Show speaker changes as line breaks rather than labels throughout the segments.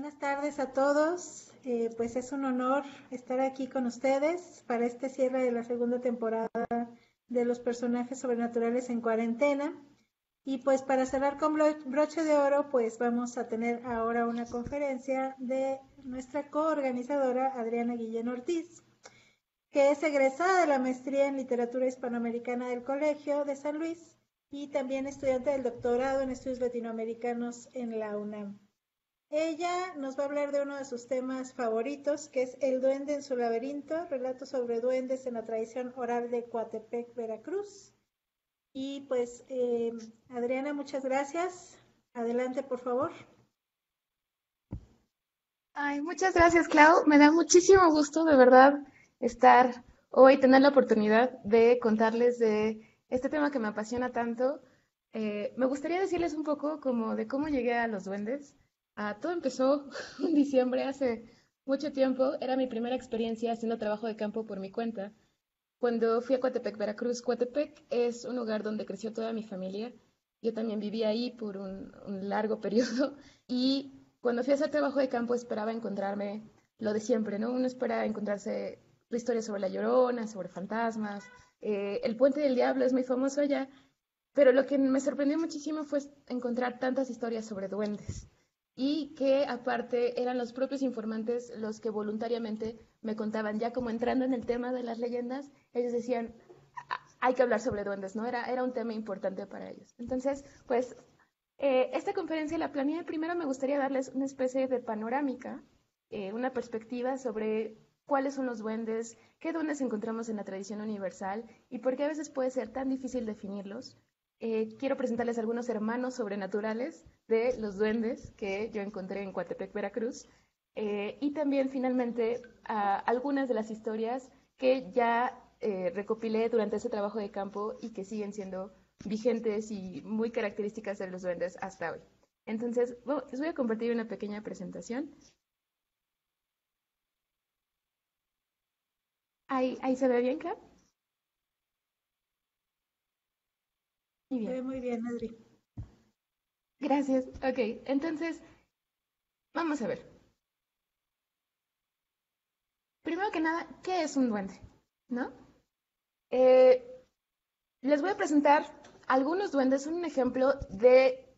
Buenas tardes a todos. Pues es un honor estar aquí con ustedes para este cierre de la segunda temporada de los personajes sobrenaturales en cuarentena. Y pues para cerrar con broche de oro, pues vamos a tener ahora una conferencia de nuestra coorganizadora Adriana Guillén Ortiz, que es egresada de la maestría en literatura hispanoamericana del Colegio de San Luis y también estudiante del doctorado en estudios latinoamericanos en la UNAM. Ella nos va a hablar de uno de sus temas favoritos, que es El duende en su laberinto, relatos sobre duendes en la tradición oral de Coatepec, Veracruz. Y pues, Adriana, muchas gracias. Adelante, por favor.
Ay, muchas gracias, Clau. Me da muchísimo gusto, de verdad, estar hoy, tener la oportunidad de contarles de este tema que me apasiona tanto. Me gustaría decirles un poco como de cómo llegué a los duendes. Todo empezó en diciembre, hace mucho tiempo. Era mi primera experiencia haciendo trabajo de campo por mi cuenta. Cuando fui a Coatepec, Veracruz. Coatepec es un lugar donde creció toda mi familia. Yo también viví ahí por un largo periodo y cuando fui a hacer trabajo de campo esperaba encontrarme lo de siempre, ¿no? Uno espera encontrarse historias sobre la Llorona, sobre fantasmas. El Puente del Diablo es muy famoso allá, pero lo que me sorprendió muchísimo fue encontrar tantas historias sobre duendes y que aparte eran los propios informantes los que voluntariamente me contaban, ya como entrando en el tema de las leyendas, ellos decían, hay que hablar sobre duendes, ¿no? Era un tema importante para ellos. Entonces, pues, esta conferencia la planeé. Primero me gustaría darles una especie de panorámica, una perspectiva sobre cuáles son los duendes, qué duendes encontramos en la tradición universal y por qué a veces puede ser tan difícil definirlos. Quiero presentarles algunos hermanos sobrenaturales de los duendes que yo encontré en Coatepec, Veracruz. Y también, finalmente, algunas de las historias que ya recopilé durante ese trabajo de campo y que siguen siendo vigentes y muy características de los duendes hasta hoy. Entonces, bueno, les voy a compartir una pequeña presentación. Ahí se ve bien, claro. Muy
Se
bien.
ve muy bien, Adri.
Gracias. Ok, entonces, vamos a ver. Primero que nada, ¿qué es un duende? ¿No? Eh, Les voy a presentar algunos duendes, un ejemplo de,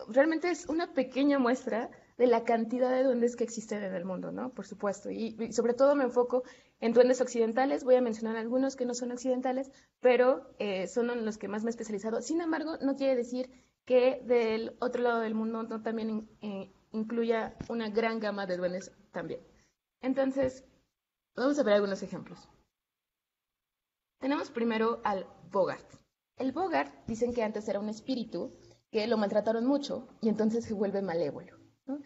realmente es una pequeña muestra de la cantidad de duendes que existen en el mundo, ¿no? Por supuesto, y sobre todo me enfoco en duendes occidentales, voy a mencionar algunos que no son occidentales, pero son en los que más me he especializado. Sin embargo, no quiere decir que del otro lado del mundo no también incluya una gran gama de duendes también. Entonces, vamos a ver algunos ejemplos. Tenemos primero al Bogart. El Bogart dicen que antes era un espíritu que lo maltrataron mucho y entonces se vuelve malévolo, ¿no?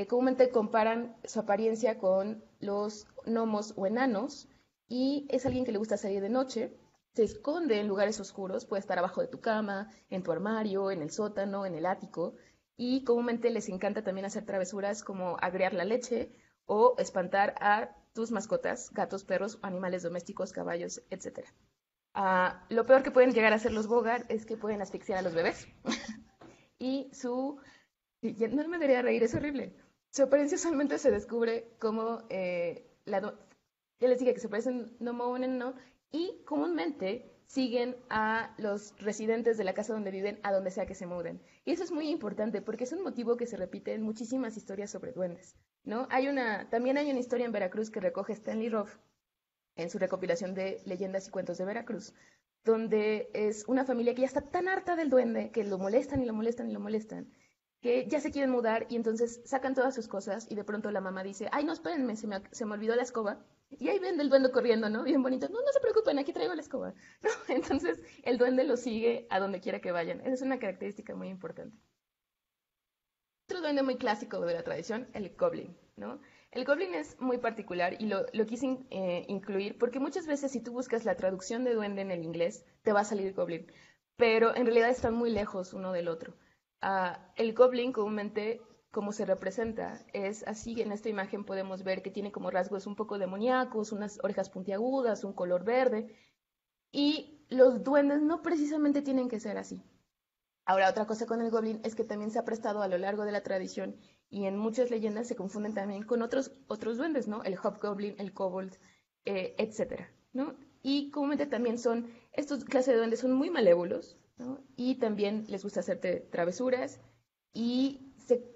Comúnmente comparan su apariencia con los gnomos o enanos y es alguien que le gusta salir de noche, se esconde en lugares oscuros, puede estar abajo de tu cama, en tu armario, en el sótano, en el ático y comúnmente les encanta también hacer travesuras como agregar la leche o espantar a tus mascotas, gatos, perros, animales domésticos, caballos, etcétera. Lo peor que pueden llegar a hacer los Bogart es que pueden asfixiar a los bebés. Y su... Ya no me debería reír, es horrible. Su apariencia solamente se descubre como... ya les dije que se parecen no monen, ¿no? Y comúnmente siguen a los residentes de la casa donde viven a donde sea que se muden. Y eso es muy importante porque es un motivo que se repite en muchísimas historias sobre duendes, ¿no? También hay una historia en Veracruz que recoge Stanley Roth en su recopilación de leyendas y cuentos de Veracruz, donde es una familia que ya está tan harta del duende que lo molestan y lo molestan y lo molestan, que ya se quieren mudar y entonces sacan todas sus cosas y de pronto la mamá dice, ay, no, espérenme, se me olvidó la escoba. Y ahí ven el duende corriendo, ¿no? Bien bonito. No, no se preocupen, aquí traigo la escoba. ¿No? Entonces el duende lo sigue a donde quiera que vayan. Esa es una característica muy importante. Otro duende muy clásico de la tradición, el goblin, ¿no? El goblin es muy particular y lo quise incluir porque muchas veces si tú buscas la traducción de duende en el inglés, te va a salir goblin, pero en realidad están muy lejos uno del otro. El goblin comúnmente, como se representa, es así. En esta imagen podemos ver que tiene como rasgos un poco demoníacos, unas orejas puntiagudas, un color verde, y los duendes no precisamente tienen que ser así. Ahora, otra cosa con el goblin es que también se ha prestado a lo largo de la tradición y en muchas leyendas se confunden también con otros duendes, ¿no? El hobgoblin, el kobold, etcétera, ¿no? Y comúnmente también son, estos clases de duendes son muy malévolos, ¿no? Y también les gusta hacerte travesuras y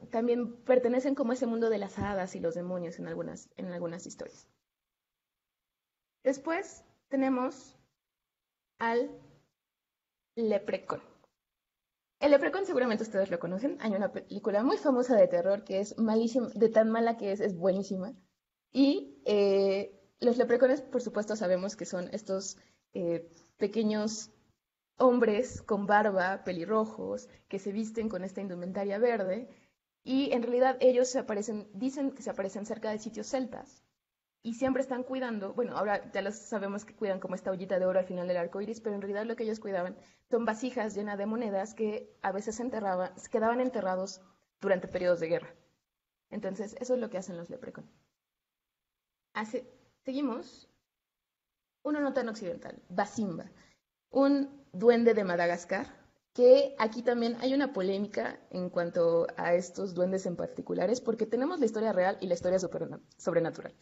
también pertenecen como a ese mundo de las hadas y los demonios en algunas historias. Después tenemos al leprecon. El Leprechaun seguramente ustedes lo conocen. Hay una película muy famosa de terror que es malísima, de tan mala que es buenísima. Y los leprecones, por supuesto, sabemos que son estos pequeños hombres con barba, pelirrojos, que se visten con esta indumentaria verde. Y en realidad ellos se aparecen, dicen que se aparecen cerca de sitios celtas y siempre están cuidando, bueno, ahora ya los sabemos que cuidan como esta ollita de oro al final del arco iris, pero en realidad lo que ellos cuidaban son vasijas llenas de monedas que a veces quedaban enterrados durante periodos de guerra. Entonces, eso es lo que hacen los leprecon. Seguimos. Uno no tan occidental, Basimba, un duende de Madagascar, que aquí también hay una polémica en cuanto a estos duendes en particulares, porque tenemos la historia real y la historia sobrenatural.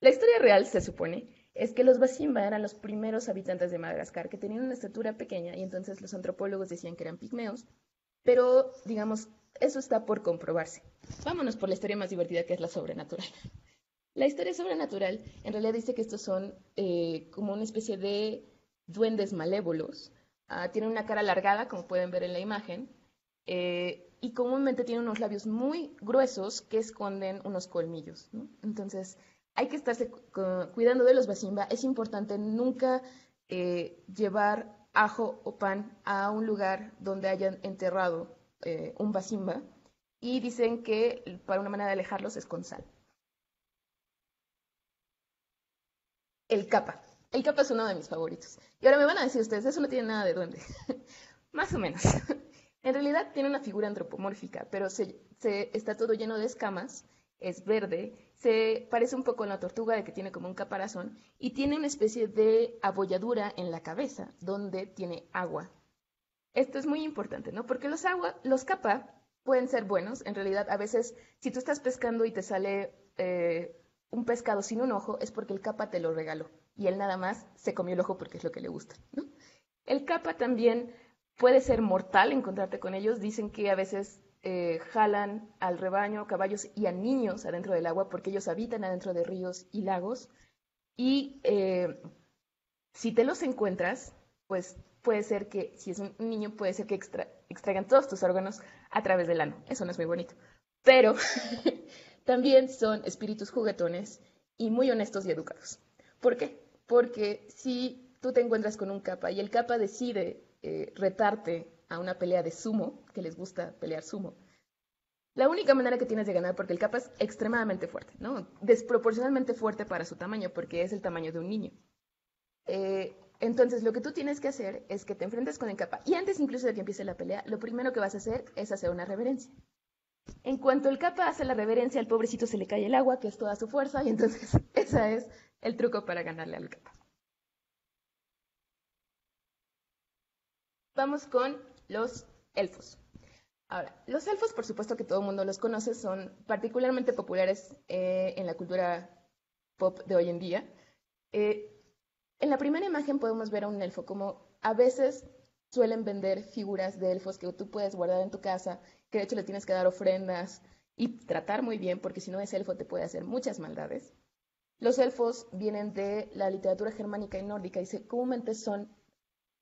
La historia real, se supone, es que los Basimba eran los primeros habitantes de Madagascar, que tenían una estatura pequeña y entonces los antropólogos decían que eran pigmeos, pero digamos, eso está por comprobarse. Vámonos por la historia más divertida, que es la sobrenatural. La historia sobrenatural en realidad dice que estos son como una especie de duendes malévolos. Tienen una cara alargada, como pueden ver en la imagen, y comúnmente tienen unos labios muy gruesos que esconden unos colmillos, ¿no? Entonces, hay que estarse cuidando de los Basimba. Es importante nunca llevar ajo o pan a un lugar donde hayan enterrado un Basimba. Y dicen que para una manera de alejarlos es con sal. El capa. El capa es uno de mis favoritos. Y ahora me van a decir ustedes, eso no tiene nada de duende. Más o menos. En realidad tiene una figura antropomórfica, pero está todo lleno de escamas, es verde, se parece un poco a la tortuga de que tiene como un caparazón y tiene una especie de abolladura en la cabeza donde tiene agua. Esto es muy importante, ¿no? Porque los capa pueden ser buenos. En realidad, a veces, si tú estás pescando y te sale un pescado sin un ojo, es porque el capa te lo regaló y él nada más se comió el ojo porque es lo que le gusta, ¿no? El capa también puede ser mortal encontrarte con ellos. Dicen que a veces jalan al rebaño, caballos y a niños adentro del agua porque ellos habitan adentro de ríos y lagos. Y si te los encuentras, pues puede ser que, si es un niño, puede ser que extraigan todos tus órganos a través del ano. Eso no es muy bonito. Pero también son espíritus juguetones y muy honestos y educados. ¿Por qué? Porque si tú te encuentras con un capa y el capa decide retarte a una pelea de sumo, que les gusta pelear sumo, la única manera que tienes de ganar, porque el capa es extremadamente fuerte, ¿no? Desproporcionalmente fuerte para su tamaño, porque es el tamaño de un niño. Entonces, lo que tú tienes que hacer es que te enfrentes con el capa. Y antes incluso de que empiece la pelea, lo primero que vas a hacer es hacer una reverencia. En cuanto el capa hace la reverencia, al pobrecito se le cae el agua, que es toda su fuerza, y entonces ese es el truco para ganarle al capa. Vamos con los elfos. Ahora, los elfos, por supuesto que todo el mundo los conoce, son particularmente populares en la cultura pop de hoy en día. En la primera imagen podemos ver a un elfo, como a veces suelen vender figuras de elfos que tú puedes guardar en tu casa, que de hecho le tienes que dar ofrendas y tratar muy bien, porque si no es elfo te puede hacer muchas maldades. Los elfos vienen de la literatura germánica y nórdica y comúnmente son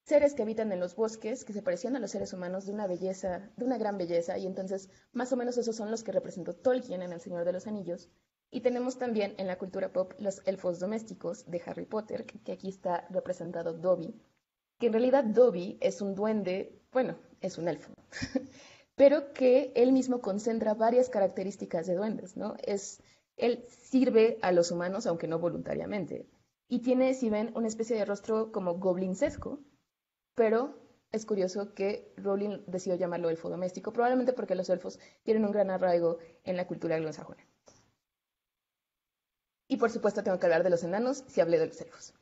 seres que habitan en los bosques, que se parecían a los seres humanos de una belleza, de una gran belleza, y entonces más o menos esos son los que representó Tolkien en El Señor de los Anillos. Y tenemos también en la cultura pop los elfos domésticos de Harry Potter, que aquí está representado Dobby, que en realidad Dobby es un duende, bueno, es un elfo, pero que él mismo concentra varias características de duendes, ¿no? Él sirve a los humanos, aunque no voluntariamente, y tiene, si ven, una especie de rostro como goblincesco, pero es curioso que Rowling decidió llamarlo elfo doméstico, probablemente porque los elfos tienen un gran arraigo en la cultura anglosajona. Y por supuesto tengo que hablar de los enanos si hablé de los elfos.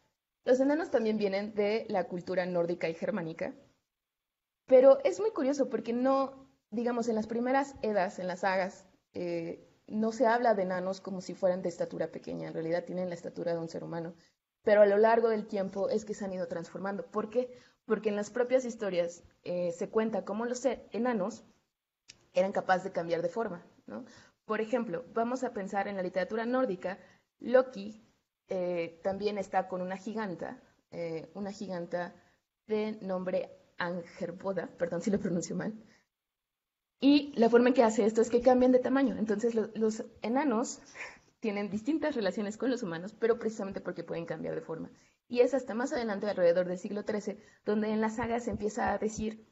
Los enanos también vienen de la cultura nórdica y germánica, Pero es muy curioso porque no, digamos, en las primeras edas, en las sagas, no se habla de enanos como si fueran de estatura pequeña, en realidad tienen la estatura de un ser humano, pero a lo largo del tiempo es que se han ido transformando. ¿Por qué? Porque en las propias historias se cuenta cómo los enanos eran capaces de cambiar de forma, ¿no? Por ejemplo, vamos a pensar en la literatura nórdica, Loki también está con una giganta de nombre Angerboda, perdón si lo pronuncio mal, y la forma en que hace esto es que cambian de tamaño. Entonces los enanos tienen distintas relaciones con los humanos, pero precisamente porque pueden cambiar de forma. Y es hasta más adelante, alrededor del siglo XIII, donde en la saga se empieza a decir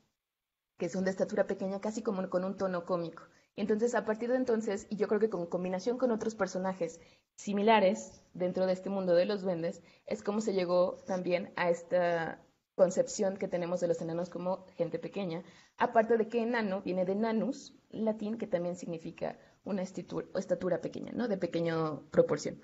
que son de estatura pequeña, casi como con un tono cómico. Y entonces, a partir de entonces, y yo creo que con combinación con otros personajes similares dentro de este mundo de los duendes, es como se llegó también a esta concepción que tenemos de los enanos como gente pequeña, aparte de que enano viene de nanus, latín, que también significa una estatura pequeña, ¿no? De pequeña proporción.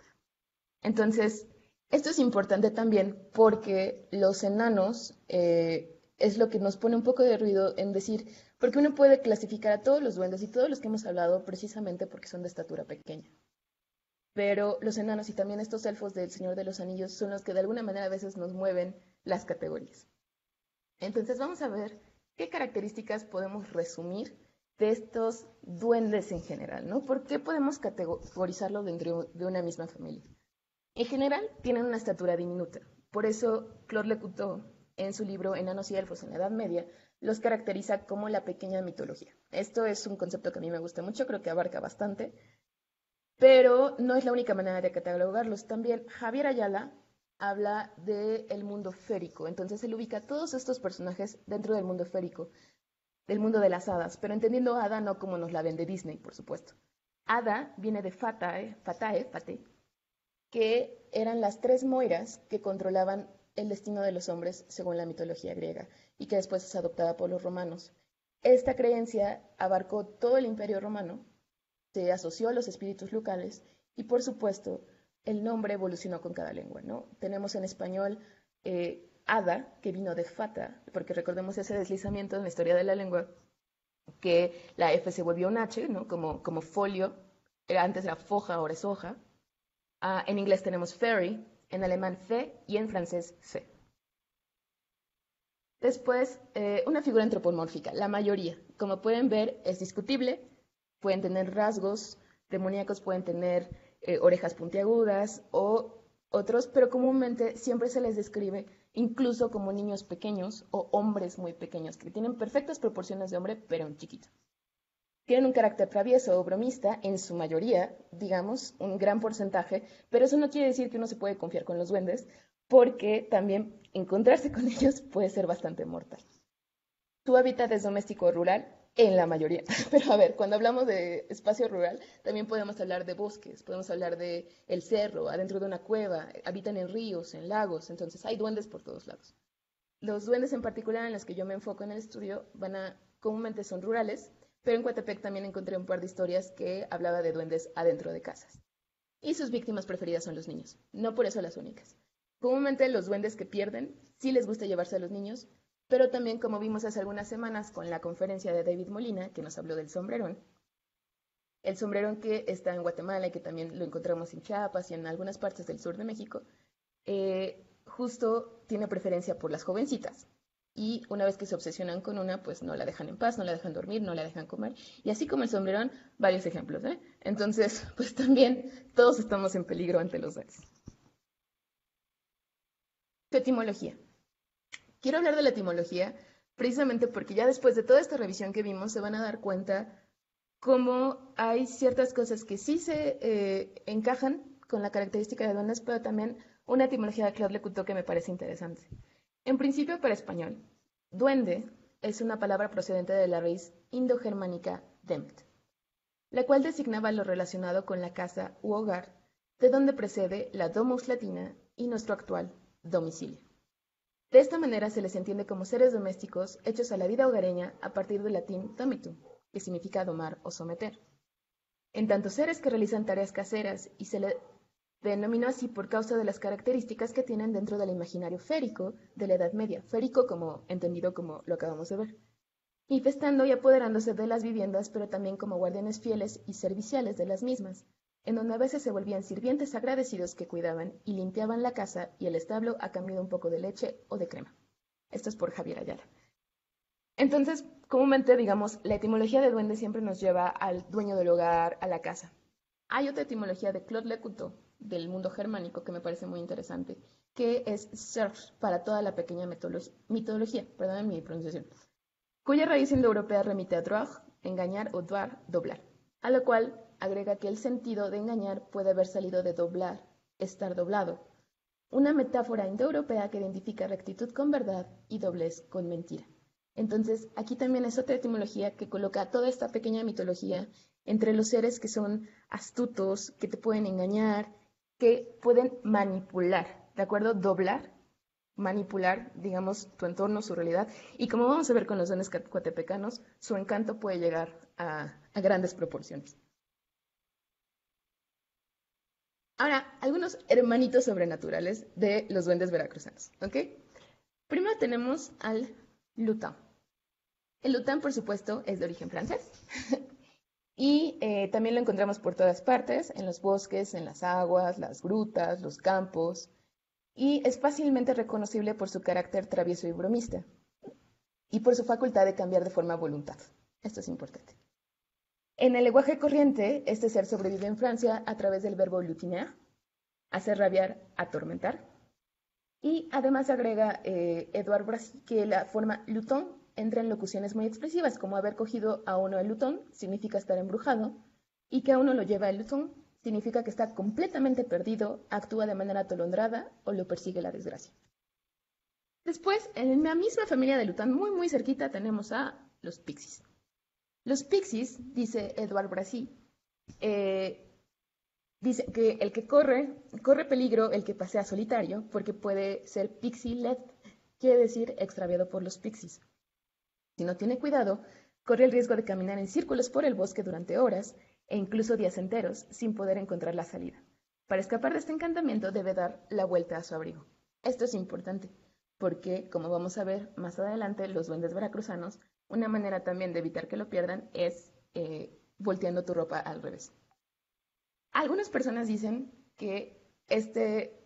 Entonces, esto es importante también porque los enanos es lo que nos pone un poco de ruido en decir, porque uno puede clasificar a todos los duendes y todos los que hemos hablado precisamente porque son de estatura pequeña. Pero los enanos y también estos elfos del Señor de los Anillos son los que de alguna manera a veces nos mueven las categorías. Entonces vamos a ver qué características podemos resumir de estos duendes en general, ¿no? ¿Por qué podemos categorizarlo dentro de una misma familia? En general, tienen una estatura diminuta. Por eso, Claude Lecoulteux, en su libro Enanos y Elfos en la Edad Media, los caracteriza como la pequeña mitología. Esto es un concepto que a mí me gusta mucho, creo que abarca bastante, pero no es la única manera de catalogarlos. También Javier Ayala habla del mundo férico, entonces él ubica a todos estos personajes dentro del mundo férico, del mundo de las hadas, pero entendiendo a Hada no como nos la vende Disney, por supuesto. Hada viene de fate, que eran las tres moiras que controlaban el destino de los hombres según la mitología griega y que después es adoptada por los romanos. Esta creencia abarcó todo el imperio romano, se asoció a los espíritus locales y por supuesto el nombre evolucionó con cada lengua, ¿no? Tenemos en español hada, que vino de fata, porque recordemos ese deslizamiento en la historia de la lengua, que la F se volvió un H, ¿no? Como folio, antes era foja, ahora es hoja. En inglés tenemos fairy, en alemán fe y en francés fe. Después, una figura antropomórfica, la mayoría. Como pueden ver, es discutible, pueden tener rasgos demoníacos, pueden tener orejas puntiagudas o otros, pero comúnmente siempre se les describe incluso como niños pequeños o hombres muy pequeños, que tienen perfectas proporciones de hombre, pero en chiquito. Tienen un carácter travieso o bromista, en su mayoría, digamos, un gran porcentaje, pero eso no quiere decir que uno se puede confiar con los duendes, porque también encontrarse con ellos puede ser bastante mortal. Su hábitat es doméstico o rural, en la mayoría. Pero a ver, cuando hablamos de espacio rural, también podemos hablar de bosques, podemos hablar de el cerro, adentro de una cueva, habitan en ríos, en lagos, entonces hay duendes por todos lados. Los duendes en particular en los que yo me enfoco en el estudio comúnmente son rurales, pero en Coatepec también encontré un par de historias que hablaba de duendes adentro de casas. Y sus víctimas preferidas son los niños, no por eso las únicas. Comúnmente los duendes que pierden sí les gusta llevarse a los niños, pero también como vimos hace algunas semanas con la conferencia de David Molina, que nos habló del sombrerón, el sombrerón que está en Guatemala y que también lo encontramos en Chiapas y en algunas partes del sur de México, justo tiene preferencia por las jovencitas. Y una vez que se obsesionan con una, pues no la dejan en paz, no la dejan dormir, no la dejan comer. Y así como el sombrerón, varios ejemplos, ¿eh? Entonces, pues también todos estamos en peligro ante los duendes. Su etimología. Quiero hablar de la etimología precisamente porque ya después de toda esta revisión que vimos se van a dar cuenta cómo hay ciertas cosas que sí se encajan con la característica de duendes, pero también una etimología de Claude Lecoulteux que me parece interesante. En principio, para español, duende es una palabra procedente de la raíz indogermánica demt, la cual designaba lo relacionado con la casa u hogar, de donde precede la domus latina y nuestro actual domicilio. De esta manera se les entiende como seres domésticos hechos a la vida hogareña a partir del latín domitum, que significa domar o someter. En tanto seres que realizan tareas caseras y se le denominó así por causa de las características que tienen dentro del imaginario férico de la Edad Media. Férico como entendido como lo acabamos de ver. infestando y apoderándose de las viviendas, pero también como guardianes fieles y serviciales de las mismas, en donde a veces se volvían sirvientes agradecidos que cuidaban y limpiaban la casa y el establo a cambio de un poco de leche o de crema. Esto es por Javier Ayala. Entonces, comúnmente, digamos, la etimología de duende siempre nos lleva al dueño del hogar, a la casa. Hay otra etimología de Claude Lecoultre, del mundo germánico, que me parece muy interesante, que es serf, para toda la pequeña mitología, perdón mi pronunciación, cuya raíz indoeuropea remite a droit, engañar, o doar, doblar, a lo cual agrega que el sentido de engañar puede haber salido de doblar, estar doblado, una metáfora indoeuropea que identifica rectitud con verdad y doblez con mentira. Entonces, aquí también es otra etimología que coloca toda esta pequeña mitología entre los seres que son astutos, que te pueden engañar, que pueden manipular, ¿de acuerdo? Doblar, manipular, digamos, tu entorno, su realidad. Y como vamos a ver con los duendes coatepecanos, su encanto puede llegar a grandes proporciones. Ahora, algunos hermanitos sobrenaturales de los duendes veracruzanos, ¿ok? Primero tenemos al Lutin. El Lutin, por supuesto, es de origen francés. Y también lo encontramos por todas partes, en los bosques, en las aguas, las grutas, los campos. Y es fácilmente reconocible por su carácter travieso y bromista. Y por su facultad de cambiar de forma a voluntad. Esto es importante. En el lenguaje corriente, este ser sobrevive en Francia a través del verbo lutiner, hacer rabiar, atormentar. Y además agrega Edouard Brassy que la forma luton entra en locuciones muy expresivas, como haber cogido a uno el luton significa estar embrujado, y que a uno lo lleva el luton significa que está completamente perdido, actúa de manera atolondrada o lo persigue la desgracia. Después, en la misma familia de Luton, muy muy cerquita, tenemos a los pixies. Los pixies, dice Edouard Brassy, dice que el que corre peligro el que pasea solitario, porque puede ser pixie-led, quiere decir extraviado por los pixies. Si no tiene cuidado, corre el riesgo de caminar en círculos por el bosque durante horas e incluso días enteros sin poder encontrar la salida. Para escapar de este encantamiento debe dar la vuelta a su abrigo. Esto es importante, porque, como vamos a ver más adelante, los duendes veracruzanos, una manera también de evitar que lo pierdan es volteando tu ropa al revés. Algunas personas dicen que este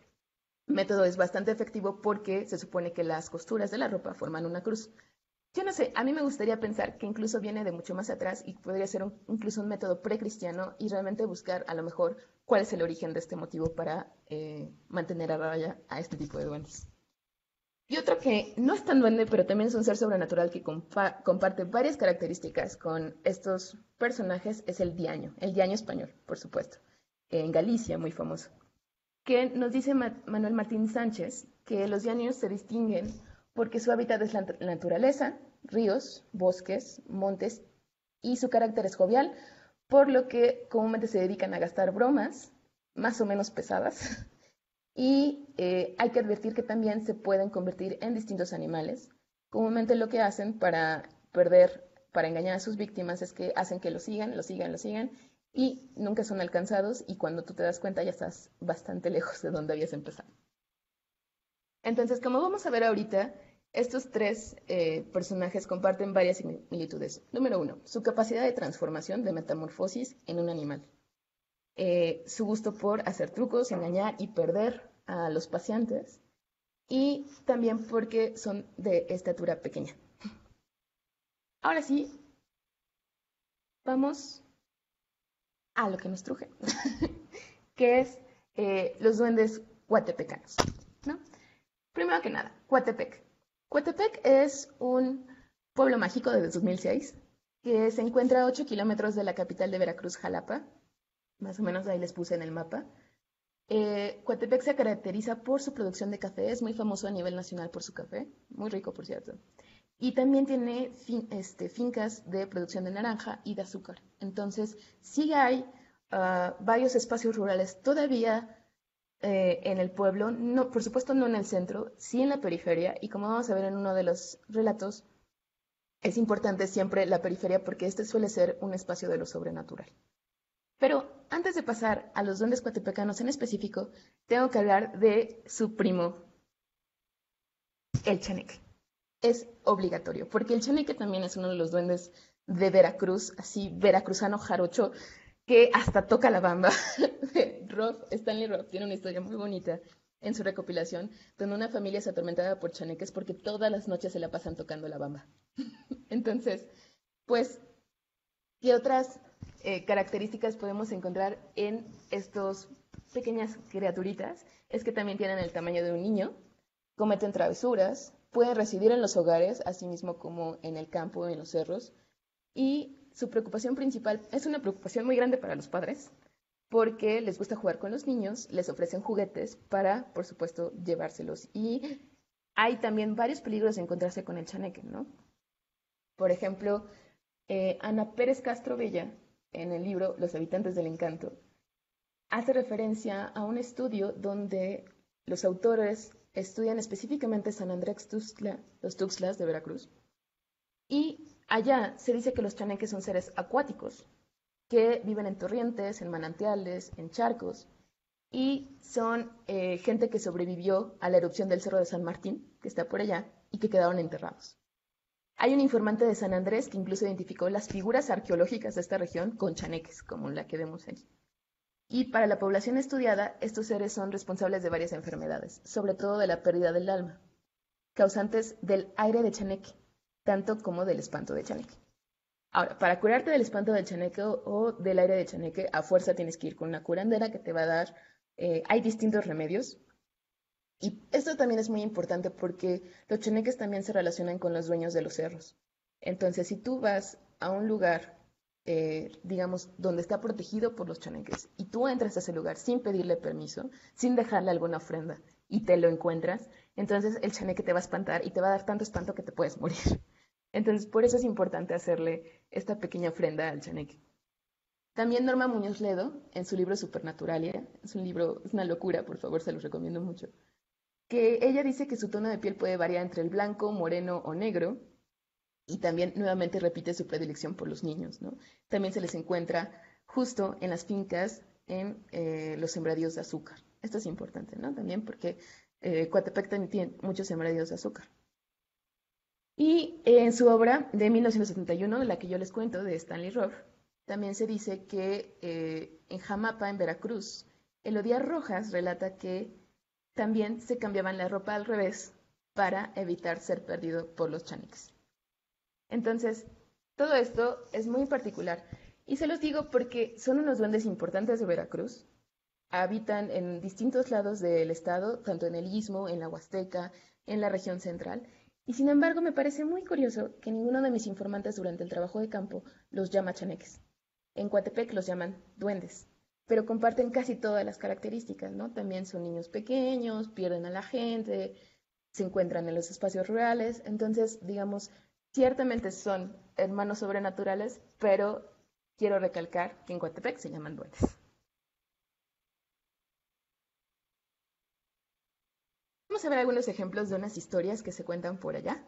método es bastante efectivo porque se supone que las costuras de la ropa forman una cruz. Yo no sé, a mí me gustaría pensar que incluso viene de mucho más atrás y podría ser incluso un método precristiano y realmente buscar a lo mejor cuál es el origen de este motivo para mantener a raya a este tipo de duendes. Y otro que no es tan duende, pero también es un ser sobrenatural que comparte varias características con estos personajes es el diaño español, por supuesto, en Galicia, muy famoso, que nos dice Manuel Martín Sánchez que los diaños se distinguen porque su hábitat es la naturaleza, ríos, bosques, montes, y su carácter es jovial, por lo que comúnmente se dedican a gastar bromas, más o menos pesadas, y hay que advertir que también se pueden convertir en distintos animales. Comúnmente lo que hacen para engañar a sus víctimas es que hacen que lo sigan, y nunca son alcanzados, y cuando tú te das cuenta ya estás bastante lejos de donde habías empezado. Entonces, como vamos a ver ahorita, estos tres personajes comparten varias similitudes. Número 1, su capacidad de transformación, de metamorfosis en un animal. Su gusto por hacer trucos, engañar y perder a los pacientes. Y también porque son de estatura pequeña. Ahora sí, vamos a lo que nos truje, que es los duendes coatepecanos, ¿no? Primero que nada, Coatepec. Coatepec es un pueblo mágico desde 2006 que se encuentra a 8 kilómetros de la capital de Veracruz, Jalapa. Más o menos ahí les puse en el mapa. Coatepec se caracteriza por su producción de café, es muy famoso a nivel nacional por su café, muy rico por cierto. Y también tiene fincas de producción de naranja y de azúcar. Entonces, sí hay varios espacios rurales todavía en el pueblo, no, por supuesto no en el centro, sí en la periferia, y como vamos a ver en uno de los relatos, es importante siempre la periferia porque este suele ser un espacio de lo sobrenatural. Pero antes de pasar a los duendes coatepecanos en específico, tengo que hablar de su primo, el chaneque. es obligatorio, porque el chaneque también es uno de los duendes de Veracruz, así veracruzano jarocho, que hasta toca la bamba. Stanley Roth tiene una historia muy bonita en su recopilación, donde una familia es atormentada por chaneques porque todas las noches se la pasan tocando la bamba. Entonces, pues, ¿qué otras características podemos encontrar en estos pequeñas criaturitas? Es que también tienen el tamaño de un niño, cometen travesuras, pueden residir en los hogares, así mismo como en el campo, en los cerros, y su preocupación principal es una preocupación muy grande para los padres, porque les gusta jugar con los niños, les ofrecen juguetes para, por supuesto, llevárselos. Y hay también varios peligros de encontrarse con el chaneque, ¿no? Por ejemplo, Ana Pérez Castro Bella, en el libro Los habitantes del encanto, hace referencia a un estudio donde los autores estudian específicamente San Andrés Tuxtla, los Tuxtlas de Veracruz, y allá se dice que los chaneques son seres acuáticos, que viven en torrentes, en manantiales, en charcos, y son gente que sobrevivió a la erupción del Cerro de San Martín, que está por allá, y que quedaron enterrados. Hay un informante de San Andrés que incluso identificó las figuras arqueológicas de esta región con chaneques, como la que vemos aquí. Y para la población estudiada, estos seres son responsables de varias enfermedades, sobre todo de la pérdida del alma, causantes del aire de chaneque, tanto como del espanto de chaneque. Ahora, para curarte del espanto del chaneque o del aire de chaneque, a fuerza tienes que ir con una curandera que te va a dar, hay distintos remedios. Y esto también es muy importante porque los chaneques también se relacionan con los dueños de los cerros. Entonces, si tú vas a un lugar, digamos, donde está protegido por los chaneques, y tú entras a ese lugar sin pedirle permiso, sin dejarle alguna ofrenda, y te lo encuentras, entonces el chaneque te va a espantar y te va a dar tanto espanto que te puedes morir. Entonces, por eso es importante hacerle esta pequeña ofrenda al chaneque. También Norma Muñoz Ledo, en su libro Supernaturalia, es un libro, es una locura, por favor, se los recomiendo mucho, que ella dice que su tono de piel puede variar entre el blanco, moreno o negro, y también nuevamente repite su predilección por los niños, ¿no? También se les encuentra justo en las fincas, en los sembradíos de azúcar. Esto es importante, ¿no? También porque Coatepec también tiene muchos sembradíos de azúcar. Y en su obra de 1971, de la que yo les cuento, de Stanley Roth, también se dice que en Jamapa, en Veracruz, Elodía Rojas relata que también se cambiaban la ropa al revés para evitar ser perdido por los chaneques. Entonces, todo esto es muy particular. Y se los digo porque son unos duendes importantes de Veracruz. Habitan en distintos lados del estado, tanto en el Istmo, en la Huasteca, en la región central. Y sin embargo, me parece muy curioso que ninguno de mis informantes durante el trabajo de campo los llama chaneques. En Coatepec los llaman duendes, pero comparten casi todas las características, ¿no? También son niños pequeños, pierden a la gente, se encuentran en los espacios rurales, entonces, digamos, ciertamente son hermanos sobrenaturales, pero quiero recalcar que en Coatepec se llaman duendes. Vamos a ver algunos ejemplos de unas historias que se cuentan por allá.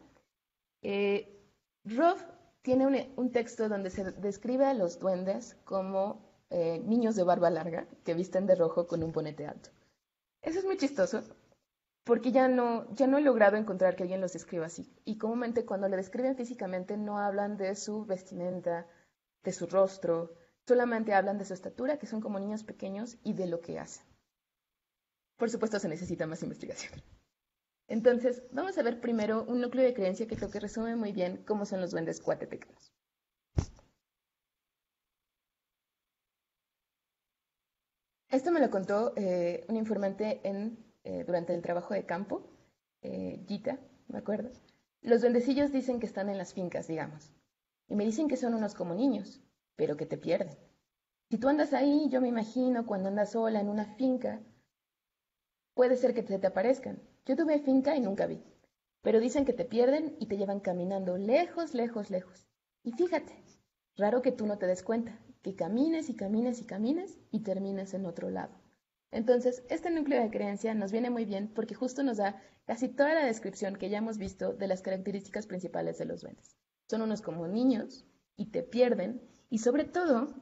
Roth tiene un texto donde se describe a los duendes como niños de barba larga que visten de rojo con un bonete alto. Eso es muy chistoso porque ya no he logrado encontrar que alguien los describa así. Y comúnmente cuando le describen físicamente no hablan de su vestimenta, de su rostro, solamente hablan de su estatura, que son como niños pequeños, y de lo que hacen. Por supuesto se necesita más investigación. Entonces, vamos a ver primero un núcleo de creencia que creo que resume muy bien cómo son los duendes coatepecanos. Esto me lo contó un informante durante el trabajo de campo, Gita, me acuerdo. Los duendecillos dicen que están en las fincas, digamos, y me dicen que son unos como niños, pero que te pierden. Si tú andas ahí, yo me imagino cuando andas sola en una finca, puede ser que te aparezcan. Yo tuve finca y nunca vi. Pero dicen que te pierden y te llevan caminando lejos, lejos, lejos. Y fíjate, raro que tú no te des cuenta, que camines y camines y camines y termines en otro lado. Entonces, este núcleo de creencia nos viene muy bien porque justo nos da casi toda la descripción que ya hemos visto de las características principales de los duendes. Son unos como niños y te pierden y sobre todo,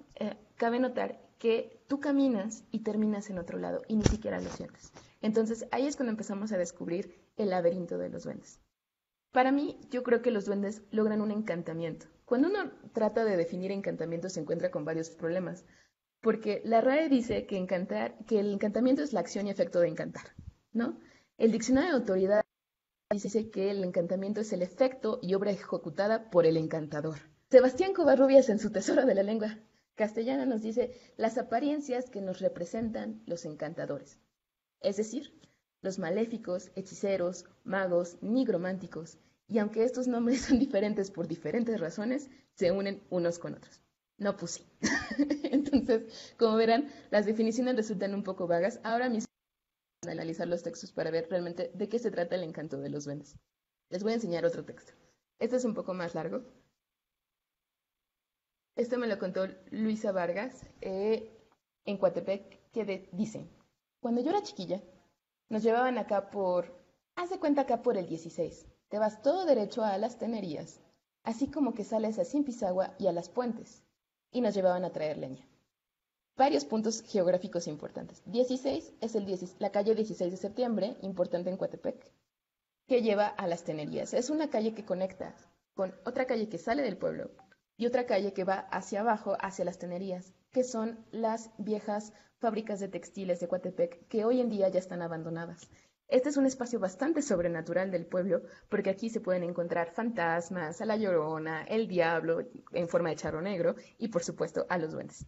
cabe notar que tú caminas y terminas en otro lado y ni siquiera lo sientes. Entonces, ahí es cuando empezamos a descubrir el laberinto de los duendes. Para mí, yo creo que los duendes logran un encantamiento. Cuando uno trata de definir encantamiento se encuentra con varios problemas, porque la RAE dice que el encantamiento es la acción y efecto de encantar, ¿no? El diccionario de autoridad dice que el encantamiento es el efecto y obra ejecutada por el encantador. Sebastián Covarrubias en su Tesoro de la Lengua Castellana nos dice las apariencias que nos representan los encantadores, es decir, los maléficos, hechiceros, magos, nigrománticos, y aunque estos nombres son diferentes por diferentes razones, se unen unos con otros. No, pues sí. Entonces, como verán, las definiciones resultan un poco vagas. Ahora mismo vamos a analizar los textos para ver realmente de qué se trata el encanto de los duendes. Les voy a enseñar otro texto. Este es un poco más largo. Esto me lo contó Luisa Vargas en Coatepec, que dice, cuando yo era chiquilla, nos llevaban acá haz de cuenta acá por el 16. Te vas todo derecho a las Tenerías, así como que sales a Pisagua y a las Puentes, y nos llevaban a traer leña. Varios puntos geográficos importantes. 16 es la calle 16 de septiembre, importante en Coatepec, que lleva a las Tenerías. Es una calle que conecta con otra calle que sale del pueblo y otra calle que va hacia abajo, hacia las Tenerías, que son las viejas fábricas de textiles de Coatepec, que hoy en día ya están abandonadas. Este es un espacio bastante sobrenatural del pueblo, porque aquí se pueden encontrar fantasmas, a la Llorona, el diablo en forma de charro negro y, por supuesto, a los duendes.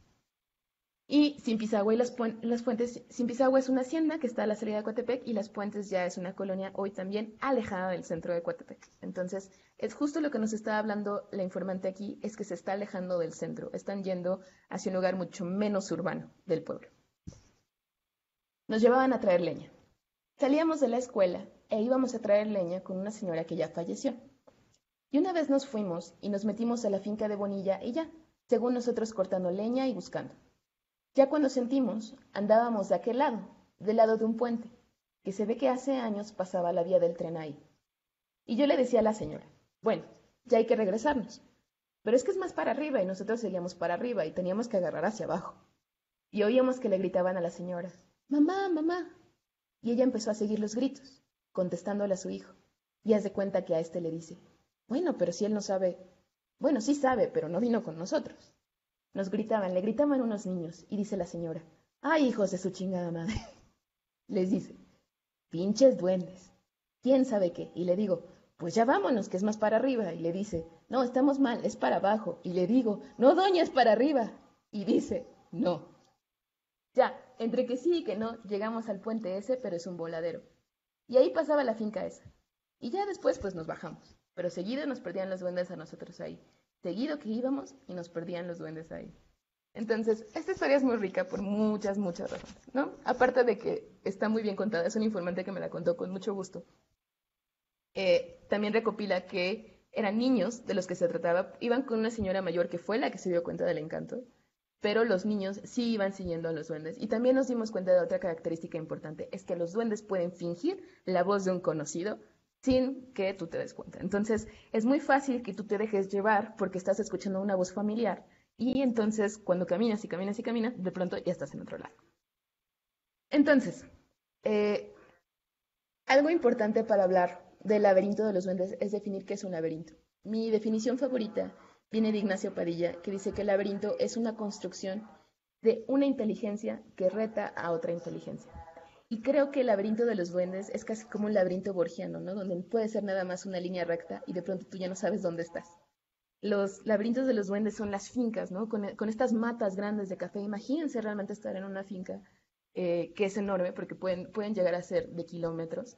Y Simpisagua y las Puentes, Simpisagua es una hacienda que está a la salida de Coatepec y Las Puentes ya es una colonia hoy también alejada del centro de Coatepec. Entonces, es justo lo que nos está hablando la informante aquí, es que se está alejando del centro, están yendo hacia un lugar mucho menos urbano del pueblo. Nos llevaban a traer leña. Salíamos de la escuela e íbamos a traer leña con una señora que ya falleció. Y una vez nos fuimos y nos metimos a la finca de Bonilla y ya, según nosotros cortando leña y buscando. Ya cuando sentimos, andábamos de aquel lado, del lado de un puente, que se ve que hace años pasaba la vía del tren ahí. Y yo le decía a la señora, bueno, ya hay que regresarnos. Pero es que es más para arriba y nosotros seguíamos para arriba y teníamos que agarrar hacia abajo. Y oíamos que le gritaban a la señora, mamá, mamá. Y ella empezó a seguir los gritos, contestándole a su hijo. Y haz de cuenta que a este le dice, bueno, pero si él no sabe, bueno, sí sabe, pero no vino con nosotros. Nos gritaban, le gritaban unos niños, y dice la señora, ¡ay, hijos de su chingada madre! Les dice, pinches duendes, ¿quién sabe qué? Y le digo, pues ya vámonos, que es más para arriba. Y le dice, no, estamos mal, es para abajo. Y le digo, no, doña, es para arriba. Y dice, no. Ya, entre que sí y que no, llegamos al puente ese, pero es un voladero. Y ahí pasaba la finca esa. Y ya después, pues nos bajamos. Pero seguido nos perdían los duendes a nosotros ahí. Seguido que íbamos y nos perdían los duendes ahí. Entonces, esta historia es muy rica por muchas, muchas razones, ¿no? Aparte de que está muy bien contada, es un informante que me la contó con mucho gusto. También recopila que eran niños de los que se trataba, iban con una señora mayor que fue la que se dio cuenta del encanto, pero los niños sí iban siguiendo a los duendes. Y también nos dimos cuenta de otra característica importante, es que los duendes pueden fingir la voz de un conocido sin que tú te des cuenta. Entonces, es muy fácil que tú te dejes llevar porque estás escuchando una voz familiar y entonces cuando caminas y caminas y caminas, de pronto ya estás en otro lado. Entonces, algo importante para hablar del laberinto de los duendes es definir qué es un laberinto. Mi definición favorita viene de Ignacio Padilla, que dice que el laberinto es una construcción de una inteligencia que reta a otra inteligencia. Y creo que el laberinto de los duendes es casi como un laberinto borgiano, ¿no? Donde puede ser nada más una línea recta y de pronto tú ya no sabes dónde estás. Los laberintos de los duendes son las fincas, ¿no? Con estas matas grandes de café. Imagínense realmente estar en una finca que es enorme porque pueden llegar a ser de kilómetros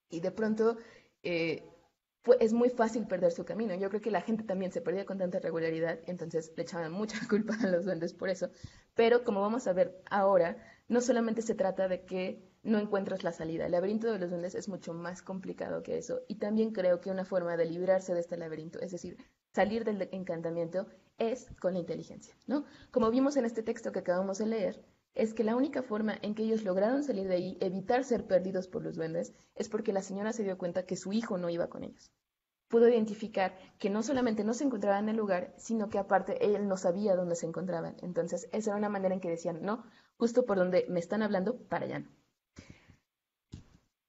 y de pronto es muy fácil perder su camino. Yo creo que la gente también se perdía con tanta regularidad, entonces le echaban mucha culpa a los duendes por eso. Pero como vamos a ver ahora, no solamente se trata de que no encuentras la salida. El laberinto de los duendes es mucho más complicado que eso. Y también creo que una forma de librarse de este laberinto, es decir, salir del encantamiento, es con la inteligencia, ¿no? Como vimos en este texto que acabamos de leer, es que la única forma en que ellos lograron salir de ahí, evitar ser perdidos por los duendes, es porque la señora se dio cuenta que su hijo no iba con ellos. Pudo identificar que no solamente no se encontraban en el lugar, sino que aparte él no sabía dónde se encontraban. Entonces, esa era una manera en que decían, no, justo por donde me están hablando, para allá no.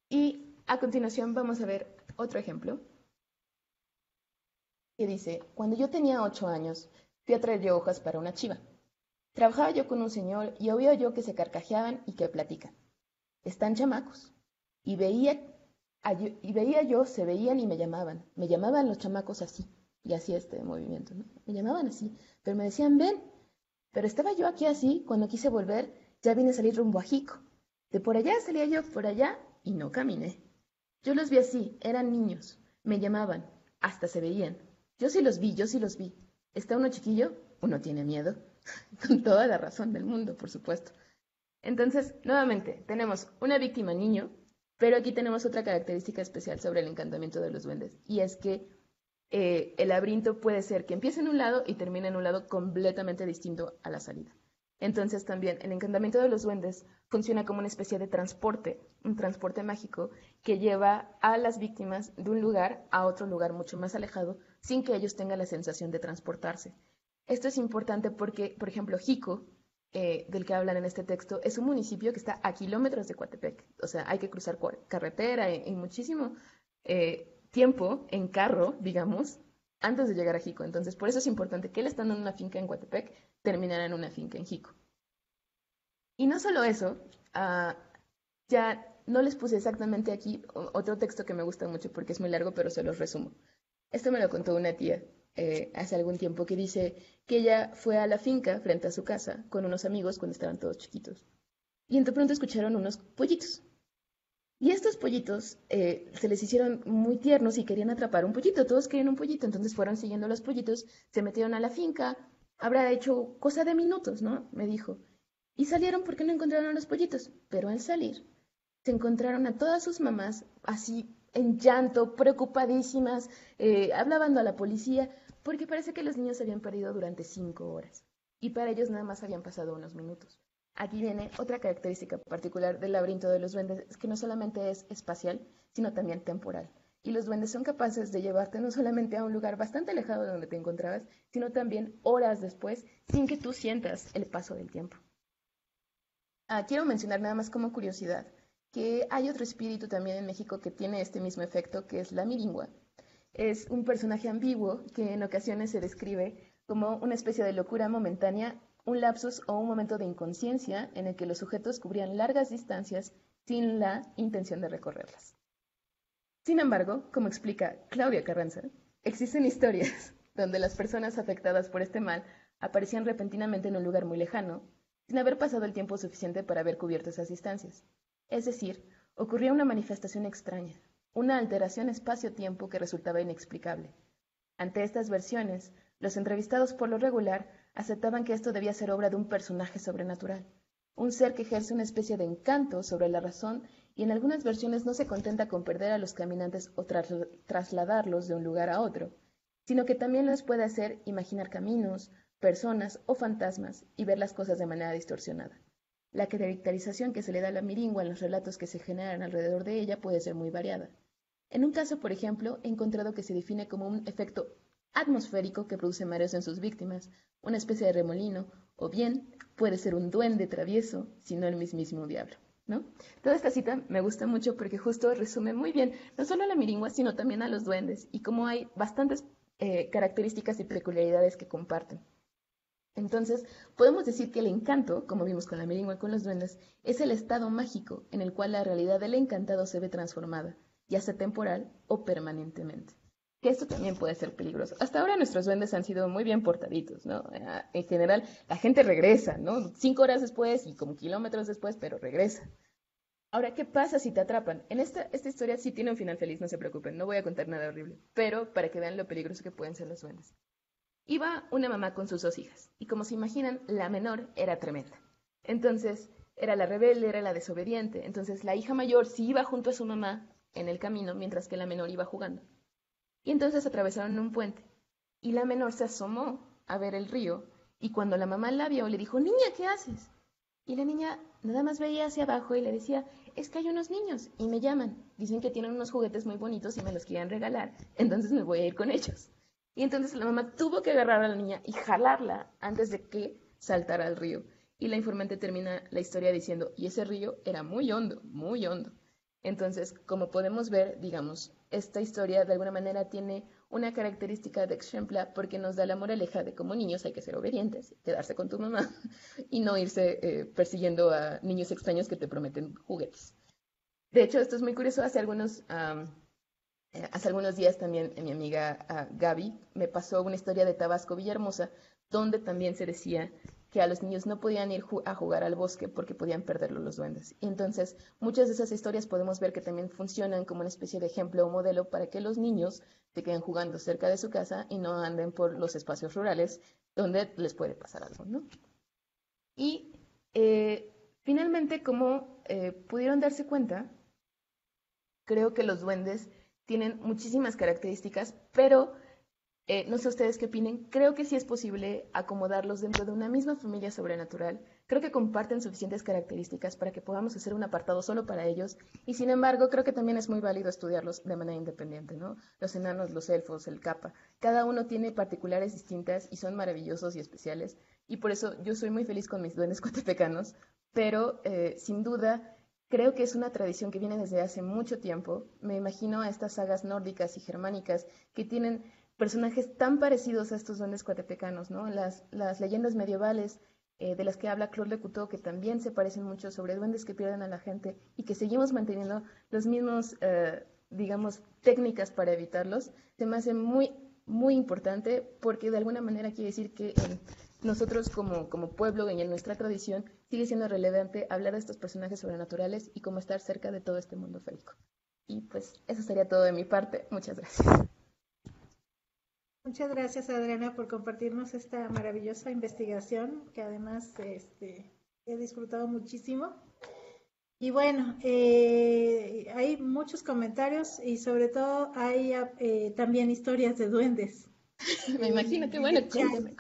Y a continuación vamos a ver otro ejemplo. que dice, cuando yo tenía 8 años, fui a traer yo hojas para una chiva. Trabajaba yo con un señor y oía yo que se carcajeaban y que platican. Están chamacos. Y veía yo, se veían y me llamaban. Me llamaban los chamacos así. Y así este movimiento, ¿no? Me llamaban así. Pero me decían, ven. Pero estaba yo aquí así, cuando quise volver, ya vine a salir rumbo a Jico. De por allá salía yo por allá y no caminé. Yo los vi así, eran niños. Me llamaban, hasta se veían. Yo sí los vi. ¿Está uno chiquillo? Uno tiene miedo. Con toda la razón del mundo, por supuesto. Entonces, nuevamente, tenemos una víctima niño, pero aquí tenemos otra característica especial sobre el encantamiento de los duendes, y es que el laberinto puede ser que empiece en un lado y termine en un lado completamente distinto a la salida. Entonces también el encantamiento de los duendes funciona como una especie de transporte, un transporte mágico que lleva a las víctimas de un lugar a otro lugar mucho más alejado sin que ellos tengan la sensación de transportarse. Esto es importante porque, por ejemplo, Jico, del que hablan en este texto, es un municipio que está a kilómetros de Coatepec. O sea, hay que cruzar carretera en muchísimo tiempo en carro, digamos, antes de llegar a Jico. Entonces, por eso es importante que él estando en una finca en Coatepec terminara en una finca en Jico. Y no solo eso, ya no les puse exactamente aquí otro texto que me gusta mucho porque es muy largo, pero se los resumo. Esto me lo contó una tía hace algún tiempo que dice que ella fue a la finca frente a su casa con unos amigos cuando estaban todos chiquitos. Y de pronto escucharon unos pollitos. Y estos pollitos se les hicieron muy tiernos y querían atrapar un pollito. Todos querían un pollito, entonces fueron siguiendo los pollitos, se metieron a la finca. Habrá hecho cosa de minutos, ¿no? Me dijo. Y salieron porque no encontraron a los pollitos. Pero al salir, se encontraron a todas sus mamás así en llanto, preocupadísimas, hablando a la policía, porque parece que los niños se habían perdido durante 5 horas. Y para ellos nada más habían pasado unos minutos. Aquí viene otra característica particular del laberinto de los duendes, es que no solamente es espacial, sino también temporal. Y los duendes son capaces de llevarte no solamente a un lugar bastante alejado de donde te encontrabas, sino también horas después, sin que tú sientas el paso del tiempo. Quiero mencionar nada más como curiosidad que hay otro espíritu también en México que tiene este mismo efecto, que es la miringua. Es un personaje ambiguo que en ocasiones se describe como una especie de locura momentánea, un lapsus o un momento de inconsciencia en el que los sujetos cubrían largas distancias sin la intención de recorrerlas. Sin embargo, como explica Claudia Carranza, existen historias donde las personas afectadas por este mal aparecían repentinamente en un lugar muy lejano, sin haber pasado el tiempo suficiente para haber cubierto esas distancias. Es decir, ocurría una manifestación extraña, una alteración espacio-tiempo que resultaba inexplicable. Ante estas versiones, los entrevistados por lo regular aceptaban que esto debía ser obra de un personaje sobrenatural, un ser que ejerce una especie de encanto sobre la razón y en algunas versiones no se contenta con perder a los caminantes o trasladarlos de un lugar a otro, sino que también les puede hacer imaginar caminos, personas o fantasmas y ver las cosas de manera distorsionada. La caracterización que se le da a la miringua en los relatos que se generan alrededor de ella puede ser muy variada. En un caso, por ejemplo, he encontrado que se define como un efecto atmosférico que produce mareos en sus víctimas, una especie de remolino, o bien puede ser un duende travieso, si no el mismísimo diablo, ¿no? Toda esta cita me gusta mucho porque justo resume muy bien no solo a la miringua, sino también a los duendes, y cómo hay bastantes características y peculiaridades que comparten. Entonces, podemos decir que el encanto, como vimos con la miringua y con los duendes, es el estado mágico en el cual la realidad del encantado se ve transformada, ya sea temporal o permanentemente. Que esto también puede ser peligroso. Hasta ahora nuestros duendes han sido muy bien portaditos, ¿no? En general, la gente regresa, ¿no? 5 horas después y como kilómetros después, pero regresa. Ahora, ¿qué pasa si te atrapan? En esta historia sí tiene un final feliz, no se preocupen, no voy a contar nada horrible, pero para que vean lo peligroso que pueden ser los duendes. Iba una mamá con sus 2 hijas, y como se imaginan, la menor era tremenda. Entonces, era la rebelde, era la desobediente. Entonces, la hija mayor sí iba junto a su mamá en el camino, mientras que la menor iba jugando. Y entonces atravesaron un puente, y la menor se asomó a ver el río, y cuando la mamá la vio, le dijo, niña, ¿qué haces? Y la niña nada más veía hacia abajo y le decía, es que hay unos niños, y me llaman. Dicen que tienen unos juguetes muy bonitos y me los quieren regalar, entonces me voy a ir con ellos. Y entonces la mamá tuvo que agarrar a la niña y jalarla antes de que saltara al río. Y la informante termina la historia diciendo, y ese río era muy hondo, muy hondo. Entonces, como podemos ver, digamos, esta historia de alguna manera tiene una característica de Xempla porque nos da la moraleja de como niños hay que ser obedientes, quedarse con tu mamá y no irse persiguiendo a niños extraños que te prometen juguetes. De hecho, esto es muy curioso. Hace algunos días también mi amiga Gaby me pasó una historia de Tabasco Villahermosa, donde también se decía que a los niños no podían ir a jugar al bosque porque podían perderlo los duendes. Y entonces, muchas de esas historias podemos ver que también funcionan como una especie de ejemplo o modelo para que los niños se queden jugando cerca de su casa y no anden por los espacios rurales donde les puede pasar algo, ¿no? Y finalmente, como pudieron darse cuenta, creo que los duendes tienen muchísimas características, pero no sé ustedes qué opinen, creo que sí es posible acomodarlos dentro de una misma familia sobrenatural. Creo que comparten suficientes características para que podamos hacer un apartado solo para ellos. Y sin embargo, creo que también es muy válido estudiarlos de manera independiente, ¿no? Los enanos, los elfos, el capa. Cada uno tiene particulares distintas y son maravillosos y especiales. Y por eso yo soy muy feliz con mis duendes coatepecanos. Pero sin duda creo que es una tradición que viene desde hace mucho tiempo. Me imagino a estas sagas nórdicas y germánicas que tienen personajes tan parecidos a estos duendes coatepecanos, ¿no? Las leyendas medievales de las que habla Claude Lecouteux, que también se parecen mucho sobre duendes que pierden a la gente y que seguimos manteniendo los mismos, digamos, técnicas para evitarlos, se me hace muy, muy importante porque de alguna manera quiere decir que nosotros como pueblo y en nuestra tradición sigue siendo relevante hablar de estos personajes sobrenaturales y cómo estar cerca de todo este mundo férico. Y pues eso sería todo de mi parte. Muchas gracias.
Muchas gracias, Adriana, por compartirnos esta maravillosa investigación que además he disfrutado muchísimo. Y bueno, hay muchos comentarios y sobre todo hay también historias de duendes.
Me imagino que bueno, cuéntame.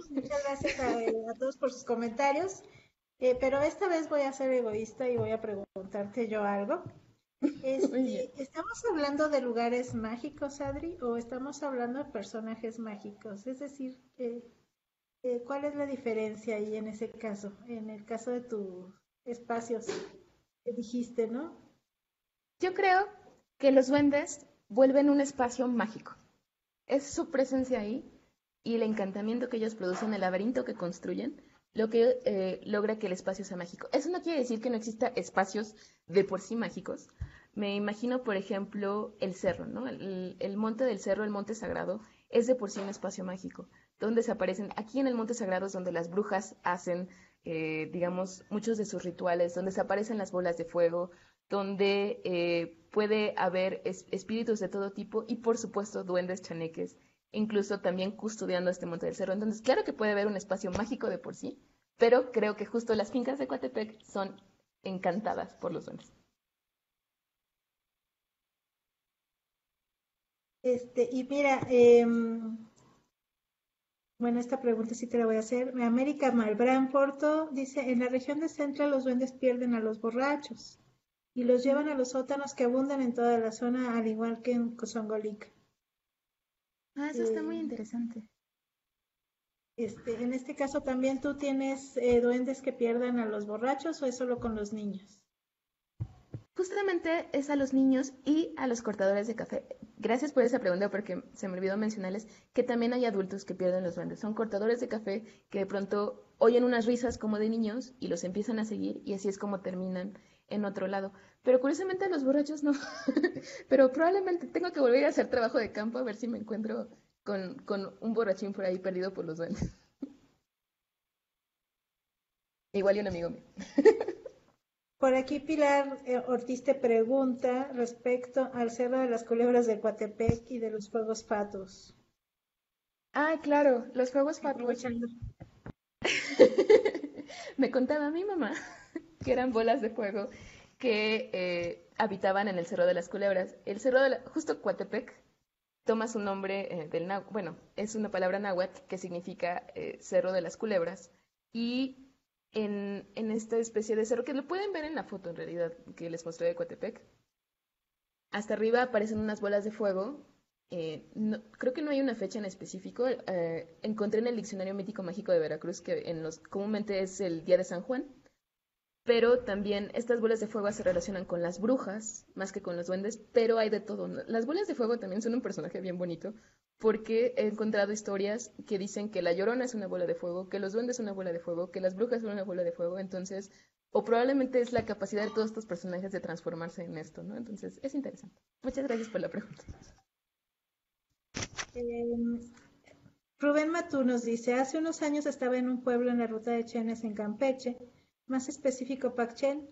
Muchas gracias a todos por sus comentarios, pero esta vez voy a ser egoísta y voy a preguntarte yo algo. ¿Estamos hablando de lugares mágicos, Adri, o estamos hablando de personajes mágicos? Es decir, ¿cuál es la diferencia ahí en ese caso? En el caso de tus espacios que dijiste, ¿no?
Yo creo que los duendes vuelven un espacio mágico. Es su presencia ahí y el encantamiento que ellos producen, el laberinto que construyen, lo que logra que el espacio sea mágico. Eso no quiere decir que no exista espacios de por sí mágicos. Me imagino, por ejemplo, el cerro, ¿no? El monte del cerro, el monte sagrado, es de por sí un espacio mágico, donde se aparecen, aquí en el monte sagrado es donde las brujas hacen, digamos, muchos de sus rituales, donde se aparecen las bolas de fuego, donde puede haber espíritus de todo tipo y, por supuesto, duendes chaneques, incluso también custodiando este monte del cerro. Entonces, claro que puede haber un espacio mágico de por sí, pero creo que justo las fincas de Coatepec son encantadas por los duendes.
Y mira, bueno, esta pregunta sí te la voy a hacer. América Malbrán Porto dice, en la región de Central los duendes pierden a los borrachos y los llevan a los sótanos que abundan en toda la zona, al igual que en Cozongolica.
Eso está muy interesante.
En este caso también tú tienes duendes que pierdan a los borrachos o es solo con los niños.
Justamente es a los niños y a los cortadores de café. Gracias por esa pregunta porque se me olvidó mencionarles que también hay adultos que pierden los duendes. Son cortadores de café que de pronto oyen unas risas como de niños y los empiezan a seguir y así es como terminan en otro lado. Pero curiosamente a los borrachos no. Pero probablemente tengo que volver a hacer trabajo de campo a ver si me encuentro con un borrachín por ahí perdido por los duendes. Igual y un amigo mío.
Por aquí Pilar Ortiz te pregunta respecto al Cerro de las Culebras de Coatepec y de los Fuegos Fatuos.
Ah, claro, los fuegos fatuos.
Aprovechando.
Me contaba mi mamá que eran bolas de fuego que habitaban en el Cerro de las Culebras. El Cerro de justo Coatepec toma su nombre del náhuatl, bueno, es una palabra náhuatl que significa Cerro de las Culebras. Y en esta especie de cerro, que lo pueden ver en la foto en realidad que les mostré de Coatepec, hasta arriba aparecen unas bolas de fuego. Creo que no hay una fecha en específico. Encontré en el Diccionario Mítico Mágico de Veracruz que comúnmente es el Día de San Juan, pero también estas bolas de fuego se relacionan con las brujas más que con los duendes, pero hay de todo. Las bolas de fuego también son un personaje bien bonito porque he encontrado historias que dicen que la Llorona es una bola de fuego, que los duendes son una bola de fuego, que las brujas son una bola de fuego, entonces, o probablemente es la capacidad de todos estos personajes de transformarse en esto, ¿no? Entonces, es interesante. Muchas gracias por la pregunta.
Eh, Rubén Matú nos dice, hace unos años estaba en un pueblo en la ruta de Chenes en Campeche, más específico Pacchen.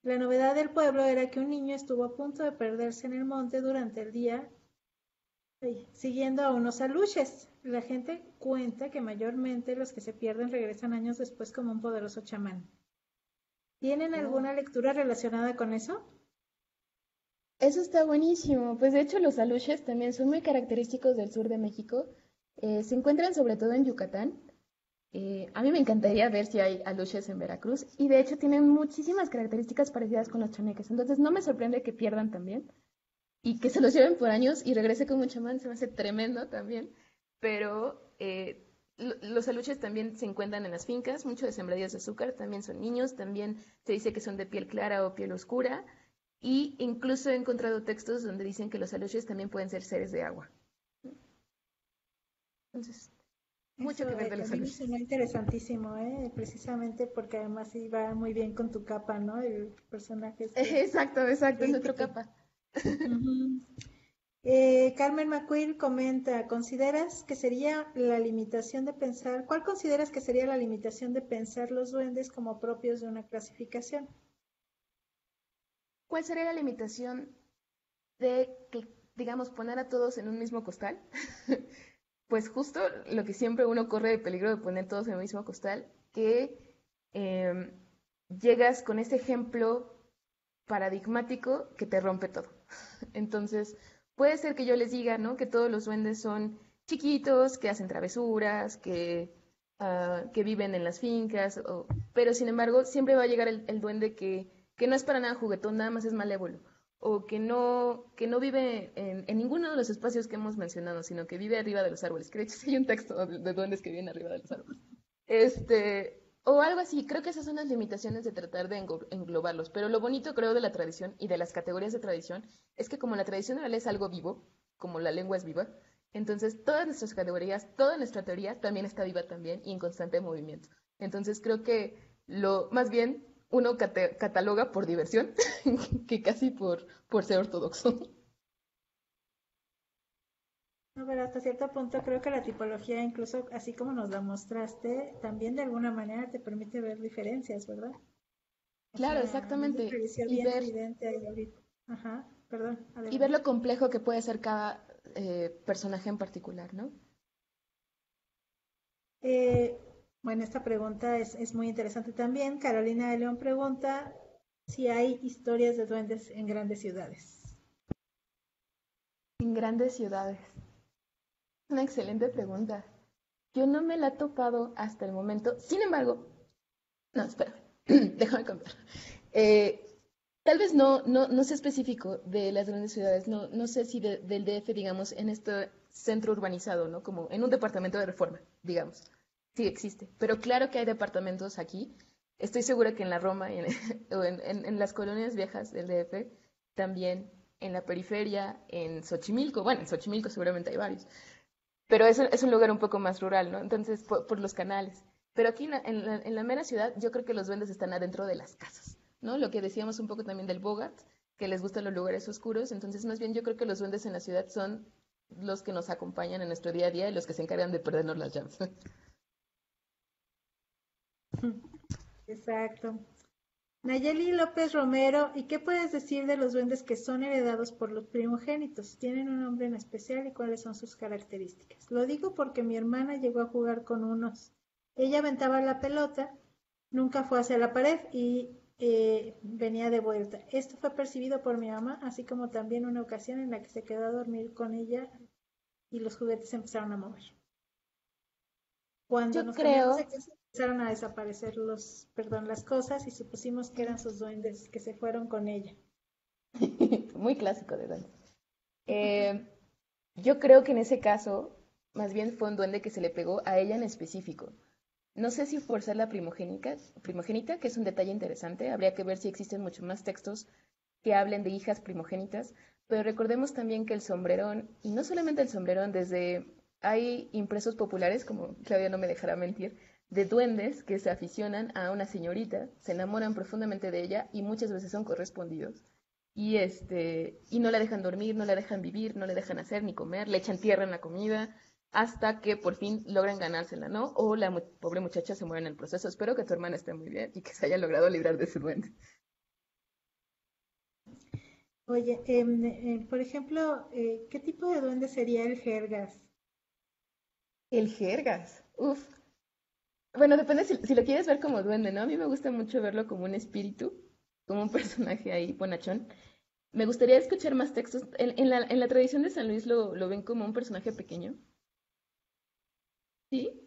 La novedad del pueblo era que un niño estuvo a punto de perderse en el monte durante el día siguiendo a unos aluches. La gente cuenta que mayormente los que se pierden regresan años después como un poderoso chamán. ¿Tienen
Oh.
alguna lectura relacionada con eso?
Eso está buenísimo. Pues de hecho los aluches también son muy característicos del sur de México. Se encuentran sobre todo en Yucatán. A mí me encantaría ver si hay aluches en Veracruz y de hecho tienen muchísimas características parecidas con los chaneques. Entonces no me sorprende que pierdan también y que se los lleven por años y regrese como un chamán. Se me hace tremendo también. Pero los aluches también se encuentran en las fincas, mucho de sembradíos de azúcar. También son niños, también se dice que son de piel clara o piel oscura. Y incluso he encontrado textos donde dicen que los aluches también pueden ser seres de agua. Entonces,
Eso
mucho que ver de
a
los
mí me
aluches.
sonó interesantísimo, precisamente porque además iba muy bien con tu capa, ¿no? El personaje este.
Exacto, exacto, es otro
Idéntico.
capa.
Ujú. Carmen McQueen comenta, ¿consideras que sería la limitación de pensar, cuál consideras que sería la limitación de pensar los duendes como propios de una clasificación?
¿Cuál sería la limitación de que, digamos, poner a todos en un mismo costal? Pues justo lo que siempre uno corre de peligro de poner todos en el mismo costal, que eh, llegas con ese ejemplo paradigmático que te rompe todo. Entonces, puede ser que yo les diga, ¿no? Que todos los duendes son chiquitos, que hacen travesuras, que viven en las fincas, pero sin embargo, siempre va a llegar el duende que no es para nada juguetón, nada más es malévolo, o que no vive en ninguno de los espacios que hemos mencionado, sino que vive arriba de los árboles. Que de hecho sí hay un texto de duendes que viven arriba de los árboles. O algo así, creo que esas son las limitaciones de tratar de englobarlos, pero lo bonito creo de la tradición y de las categorías de tradición es que como la tradición oral es algo vivo, como la lengua es viva, entonces todas nuestras categorías, toda nuestra teoría también está viva también y en constante movimiento. Entonces creo que más bien uno cataloga por diversión que casi por ser ortodoxo.
No, pero hasta cierto punto creo que la tipología, incluso así como nos la mostraste, también de alguna manera te permite ver diferencias, ¿verdad? O
Claro,
sea, a mí me
exactamente.
pareció
Y
bien
ver,
evidente ahí ahorita. Ajá, perdón,
y ver
adelante.
lo complejo que puede ser cada personaje en particular, ¿no?
Eh, bueno, esta pregunta es muy interesante también. Carolina de León pregunta si hay historias de duendes en grandes ciudades.
En grandes ciudades. Una excelente pregunta. Yo no me la he topado hasta el momento. Sin embargo, no, espera, déjame cambiar. Eh, Tal vez no sé específico de las grandes ciudades, no sé si del DF, digamos, en este centro urbanizado, ¿no? Como en un departamento de Reforma, digamos. Sí existe, pero claro que hay departamentos aquí. Estoy segura que en la Roma o en las colonias viejas del DF, también en la periferia, en Xochimilco, bueno, en Xochimilco seguramente hay varios, pero es un lugar un poco más rural, ¿no? Entonces, por los canales. Pero aquí en la mera ciudad, yo creo que los duendes están adentro de las casas, ¿no? Lo que decíamos un poco también del Bogart, que les gustan los lugares oscuros. Entonces, más bien, yo creo que los duendes en la ciudad son los que nos acompañan en nuestro día a día y los que se encargan de perdernos las llaves.
Exacto. Nayeli López Romero, ¿y qué puedes decir de los duendes que son heredados por los primogénitos? ¿Tienen un nombre en especial y cuáles son sus características? Lo digo porque mi hermana llegó a jugar con unos. Ella aventaba la pelota, nunca fue hacia la pared y venía de vuelta. Esto fue percibido por mi mamá, así como también una ocasión en la que se quedó a dormir con ella y los juguetes se empezaron a mover. Cuando
Yo
nos cambiamos de
creo,
casa, empezaron a desaparecer las cosas y supusimos que eran sus duendes que se fueron con ella.
muy clásico de duendes. Eh, yo creo que en ese caso, más bien fue un duende que se le pegó a ella en específico. No sé si por ser la primogénita, que es un detalle interesante, habría que ver si existen mucho más textos que hablen de hijas primogénitas, pero recordemos también que el sombrerón, y no solamente el sombrerón, hay impresos populares, como Claudia no me dejará mentir, de duendes que se aficionan a una señorita, se enamoran profundamente de ella y muchas veces son correspondidos. Y no la dejan dormir, no la dejan vivir, no le dejan hacer ni comer, le echan tierra en la comida, hasta que por fin logran ganársela, ¿no? O la pobre muchacha se muere en el proceso. Espero que tu hermana esté muy bien y que se haya logrado librar de su duende.
Oye, por ejemplo, ¿qué tipo de duende sería el Jergas?
El jergas, uf. Bueno, depende si lo quieres ver como duende, ¿no? A mí me gusta mucho verlo como un espíritu, como un personaje ahí bonachón. Me gustaría escuchar más textos. En la tradición de San Luis lo ven como un personaje pequeño, ¿sí?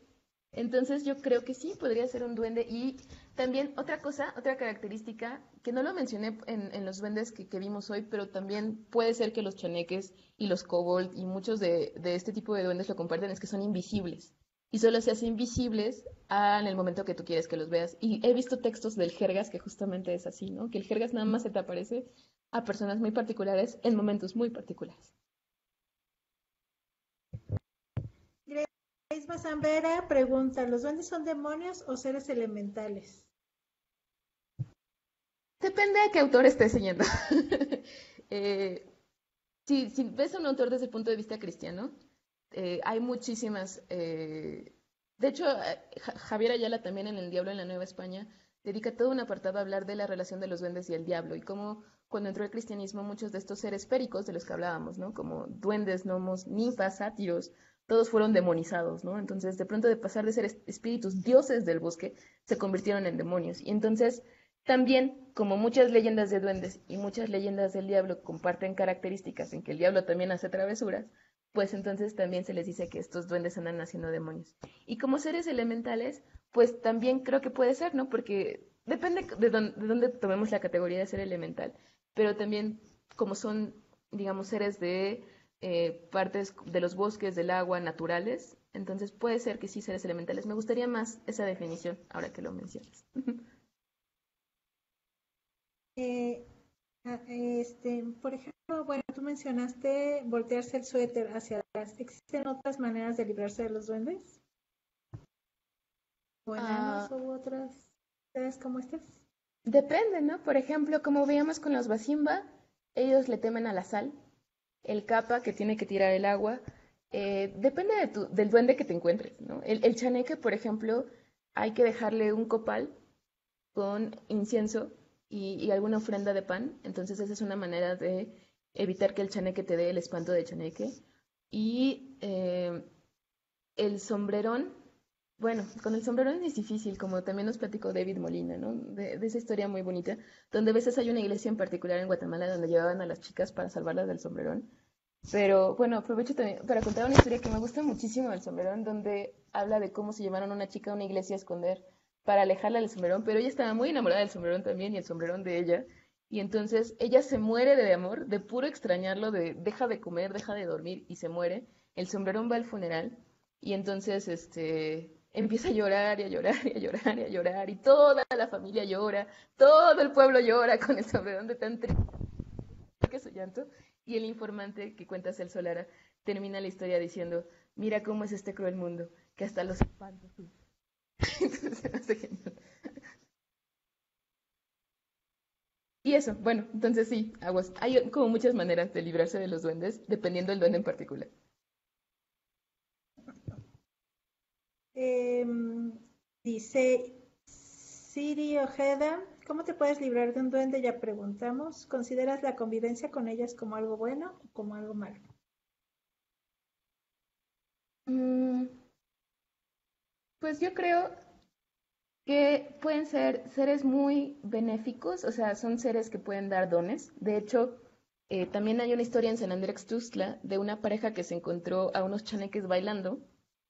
Entonces yo creo que sí, podría ser un duende. Y también otra cosa, otra característica, que no lo mencioné en los duendes que vimos hoy, pero también puede ser que los chaneques y los kobold y muchos de este tipo de duendes lo comparten, es que son invisibles. Y solo se hacen visibles en el momento que tú quieres que los veas. Y he visto textos del jergas que justamente es así, ¿no? Que el jergas nada más se te aparece a personas muy particulares en momentos muy particulares.
Grace Mazambera pregunta, ¿los duendes son demonios o seres elementales?
Depende de qué autor estés siguiendo. Eh, si ves a un autor desde el punto de vista cristiano, hay muchísimas. De hecho, Javier Ayala también en El Diablo en la Nueva España dedica todo un apartado a hablar de la relación de los duendes y el diablo y cómo cuando entró el cristianismo muchos de estos seres féricos de los que hablábamos, ¿no? Como duendes, gnomos, ninfas, sátiros, todos fueron demonizados, ¿no? Entonces, de pronto de pasar de ser espíritus, dioses del bosque, se convirtieron en demonios. Y entonces, también, como muchas leyendas de duendes y muchas leyendas del diablo comparten características en que el diablo también hace travesuras, pues entonces también se les dice que estos duendes andan haciendo demonios. Y como seres elementales, pues también creo que puede ser, ¿no? Porque depende de dónde tomemos la categoría de ser elemental, pero también como son, digamos, seres de partes de los bosques, del agua, naturales, entonces puede ser que sí seres elementales. Me gustaría más esa definición, ahora que lo mencionas.
Eh, por ejemplo, bueno, tú mencionaste voltearse el suéter hacia atrás. ¿Existen otras maneras de librarse de los duendes? ¿O enanos
Ah,
u otras? ¿Sabes cómo estas?
depende, ¿no? Por ejemplo, como veíamos con los Basimba, ellos le temen a la sal, el capa que tiene que tirar el agua, depende del duende que te encuentres, ¿no? El chaneque, por ejemplo, hay que dejarle un copal con incienso y alguna ofrenda de pan, entonces esa es una manera de evitar que el chaneque te dé el espanto de chaneque. Y el sombrerón, bueno, con el sombrerón es difícil, como también nos platicó David Molina, ¿no? De esa historia muy bonita, donde a veces hay una iglesia en particular en Guatemala donde llevaban a las chicas para salvarlas del sombrerón. Pero bueno, aprovecho también para contar una historia que me gusta muchísimo del sombrerón, donde habla de cómo se llevaron a una chica a una iglesia a esconder para alejarla del sombrerón, pero ella estaba muy enamorada del sombrerón también y el sombrerón de ella. Y entonces ella se muere de amor, de puro extrañarlo, de deja de comer, deja de dormir y se muere. El sombrerón va al funeral y entonces empieza a llorar y a llorar y a llorar y a llorar y toda la familia llora, todo el pueblo llora con el sombrerón de tan triste que su llanto, y el informante que cuenta Celso Lara termina la historia diciendo, mira cómo es este cruel mundo, que hasta los espantos. Entonces se me hace genial. Y eso, bueno, entonces sí, aguas. Hay como muchas maneras de librarse de los duendes, dependiendo del duende en particular.
Em, Dice Siri Ojeda, ¿cómo te puedes librar de un duende? Ya preguntamos. ¿Consideras la convivencia con ellas como algo bueno o como algo malo?
Mm, pues yo creo que pueden ser seres muy benéficos, o sea, son seres que pueden dar dones. De hecho, también hay una historia en San Andrés Tuxtla de una pareja que se encontró a unos chaneques bailando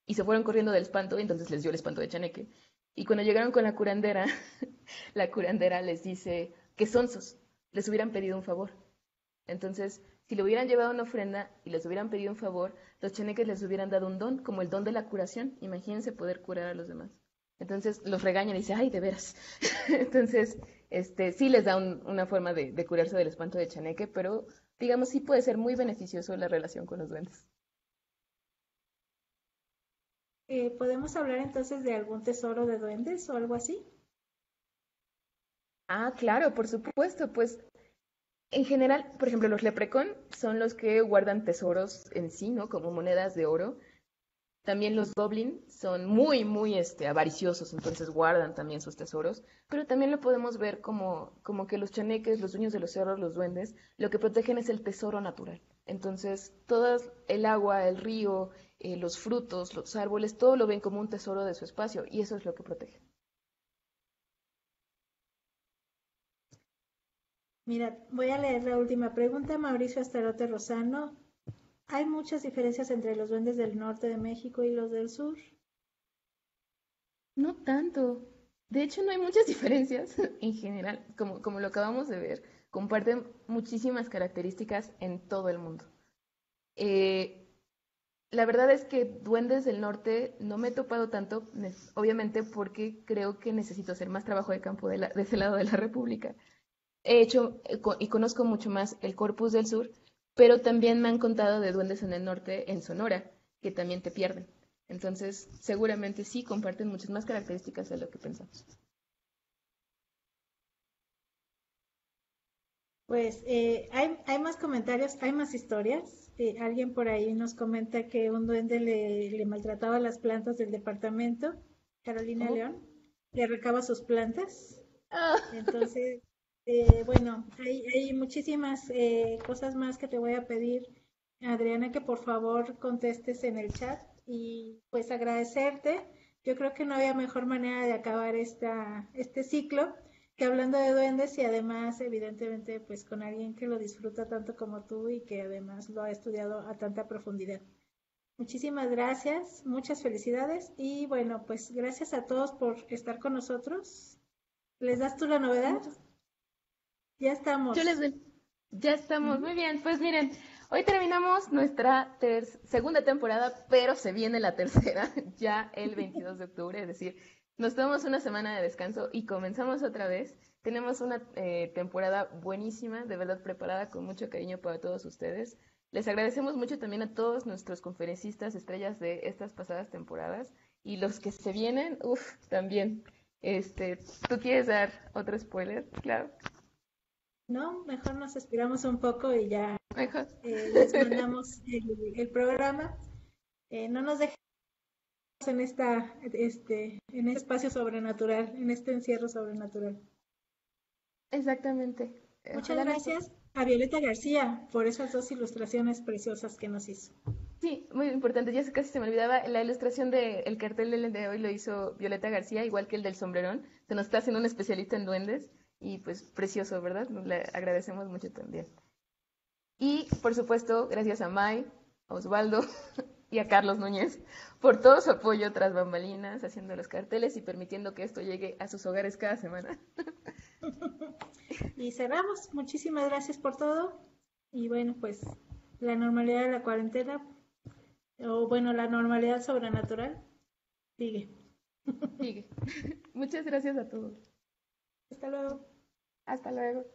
y se fueron corriendo del espanto, y entonces les dio el espanto de chaneque. Y cuando llegaron con la curandera, la curandera les dice que sonsos, les hubieran pedido un favor. Entonces, si le hubieran llevado una ofrenda y les hubieran pedido un favor, los chaneques les hubieran dado un don, como el don de la curación. Imagínense poder curar a los demás. Entonces los regañan y dice, ay, de veras. Entonces, sí les da una forma de curarse del espanto de chaneque, pero digamos, sí puede ser muy beneficioso la relación con los duendes.
¿Podemos hablar entonces de algún tesoro de duendes o algo así?
Ah, claro, por supuesto, pues en general, por ejemplo, los leprecon son los que guardan tesoros en sí, ¿no? Como monedas de oro. También los goblin son muy avariciosos, entonces guardan también sus tesoros, pero también lo podemos ver como que los chaneques, los dueños de los cerros, los duendes, lo que protegen es el tesoro natural. Entonces, todo el agua, el río, los frutos, los árboles, todo lo ven como un tesoro de su espacio y eso es lo que protege.
Mira, voy a leer la última pregunta. Mauricio Astarote Rosano. ¿Hay muchas diferencias entre los duendes del norte de México y los del sur?
No tanto. De hecho, no hay muchas diferencias en general, como lo acabamos de ver. Comparten muchísimas características en todo el mundo. Eh, la verdad es que duendes del norte no me he topado tanto, obviamente porque creo que necesito hacer más trabajo de campo de ese lado de la República. He hecho y conozco mucho más el corpus del sur, pero también me han contado de duendes en el norte, en Sonora, que también te pierden. Entonces, seguramente sí comparten muchas más características de lo que pensamos.
Pues hay más comentarios, hay más historias. Alguien por ahí nos comenta que un duende le maltrataba las plantas del departamento, Carolina
Oh.
León, le arrancaba sus plantas.
Ah.
Entonces, bueno, hay muchísimas cosas más que te voy a pedir, Adriana, que por favor contestes en el chat y pues agradecerte. Yo creo que no había mejor manera de acabar este ciclo que hablando de duendes y además, evidentemente, pues con alguien que lo disfruta tanto como tú y que además lo ha estudiado a tanta profundidad. Muchísimas gracias, muchas felicidades y bueno, pues gracias a todos por estar con nosotros. ¿Les das tú la novedad?
Muchas.
Ya
Yo les
estamos.
doy. Ya estamos,
Ujú.
muy bien. Pues miren, hoy terminamos nuestra segunda temporada, pero se viene la tercera ya el 22 de octubre, es decir, nos tomamos una semana de descanso y comenzamos otra vez. Tenemos una temporada buenísima, de verdad preparada con mucho cariño para todos ustedes. Les agradecemos mucho también a todos nuestros conferencistas estrellas de estas pasadas temporadas y los que se vienen, uff, también. ¿Tú quieres dar otro spoiler? Claro.
No, mejor nos esperamos un poco y ya
Mejor.
les mandamos el programa. No nos dejen en este espacio sobrenatural, en este encierro sobrenatural.
Exactamente.
Muchas
Ojalá nos...
gracias a Violeta García por esas dos ilustraciones preciosas que nos hizo.
Sí, muy importante. Ya casi se me olvidaba. La ilustración del cartel del de hoy lo hizo Violeta García, igual que el del sombrerón. Se nos está haciendo un especialista en duendes y pues precioso, ¿verdad? Le agradecemos mucho también. Y por supuesto, gracias a Mai, a Osvaldo y a Carlos Núñez por todo su apoyo tras bambalinas, haciendo los carteles y permitiendo que esto llegue a sus hogares cada semana.
Y cerramos. Muchísimas gracias por todo. Y bueno, pues la normalidad de la cuarentena, o bueno, la normalidad sobrenatural sigue.
Sigue. Muchas gracias a todos.
Hasta luego.
Hasta luego.